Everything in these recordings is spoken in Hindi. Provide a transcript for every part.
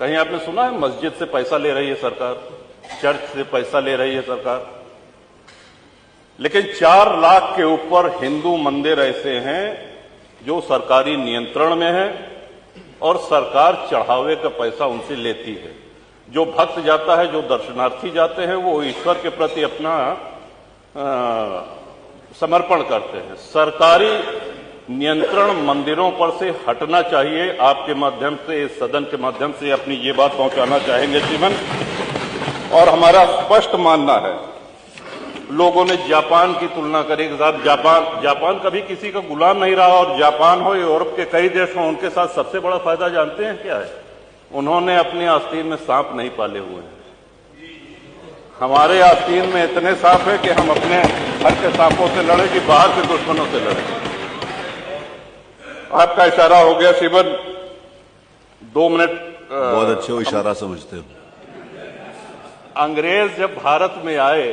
कहीं आपने सुना है मस्जिद से पैसा ले रही है सरकार, चर्च से पैसा ले रही है सरकार? लेकिन 4 लाख के ऊपर हिंदू मंदिर ऐसे हैं जो सरकारी नियंत्रण में है और सरकार चढ़ावे का पैसा उनसे लेती है। जो भक्त जाता है, जो दर्शनार्थी जाते हैं, वो ईश्वर के प्रति अपना समर्पण करते हैं। सरकारी नियंत्रण मंदिरों पर से हटना चाहिए। आपके माध्यम से, इस सदन के माध्यम से अपनी ये बात पहुंचाना चाहेंगे श्रीमान। और हमारा स्पष्ट मानना है, लोगों ने जापान की तुलना करी कि साहब जापान कभी किसी का गुलाम नहीं रहा, और जापान हो, यूरोप के कई देश हो, उनके साथ सबसे बड़ा फायदा जानते हैं क्या है? उन्होंने अपने आस्तीन में सांप नहीं पाले हुए हैं। हमारे आस्तीन में इतने सांप है कि हम अपने घर के सांपों से लड़े कि बाहर के दुश्मनों से लड़े। आपका इशारा हो गया श्रीमन, 2 मिनट। बहुत अच्छे हो, इशारा समझते हो। अंग्रेज जब भारत में आए,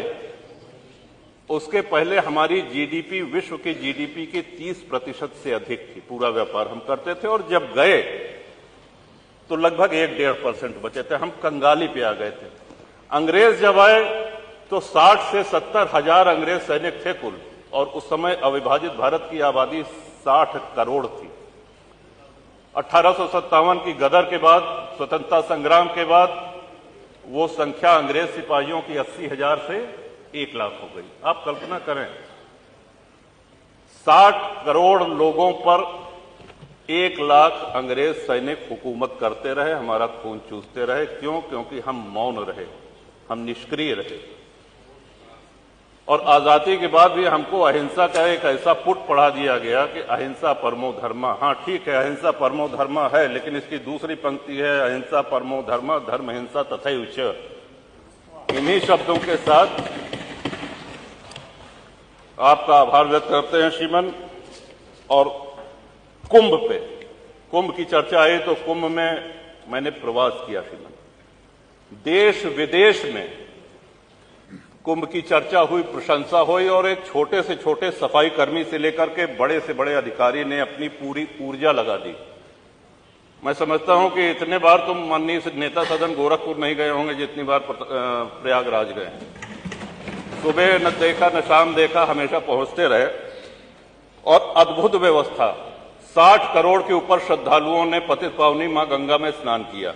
उसके पहले हमारी जीडीपी विश्व की जीडीपी के 30% से अधिक थी। पूरा व्यापार हम करते थे, और जब गए तो लगभग 1-1.5% बचे थे। हम कंगाली पे आ गए थे। अंग्रेज जब आए तो 60 से 70 हजार अंग्रेज सैनिक थे कुल, और उस समय अविभाजित भारत की आबादी 60 करोड़ थी। 1857 की गदर के बाद, स्वतंत्रता संग्राम के बाद, वो संख्या अंग्रेज सिपाहियों की 80,000 से 1 लाख हो गई। आप कल्पना करें, 60 करोड़ लोगों पर 1 लाख अंग्रेज सैनिक हुकूमत करते रहे, हमारा खून चूसते रहे। क्यों? क्योंकि हम मौन रहे, हम निष्क्रिय रहे। और आजादी के बाद भी हमको अहिंसा का एक ऐसा पुट पढ़ा दिया गया कि अहिंसा परमो धर्मा। हाँ ठीक है, अहिंसा परमो धर्मा है, लेकिन इसकी दूसरी पंक्ति है अहिंसा परमो धर्मा धर्म हिंसा तथैव च। इन्हीं शब्दों के साथ आपका आभार व्यक्त करते हैं श्रीमन। और कुंभ की चर्चा आई तो कुंभ में मैंने प्रवास किया श्रीमन। देश विदेश में कुंभ की चर्चा हुई, प्रशंसा हुई, और एक छोटे से छोटे सफाई कर्मी से लेकर के बड़े से बड़े अधिकारी ने अपनी पूरी ऊर्जा लगा दी। मैं समझता हूं कि इतने बार तुम माननीय नेता सदन गोरखपुर नहीं गए होंगे जितनी बार प्रयागराज गए। सुबह न देखा न शाम देखा, हमेशा पहुंचते रहे। और अद्भुत व्यवस्था, 60 करोड़ के ऊपर श्रद्धालुओं ने पतित पावनी मां गंगा में स्नान किया।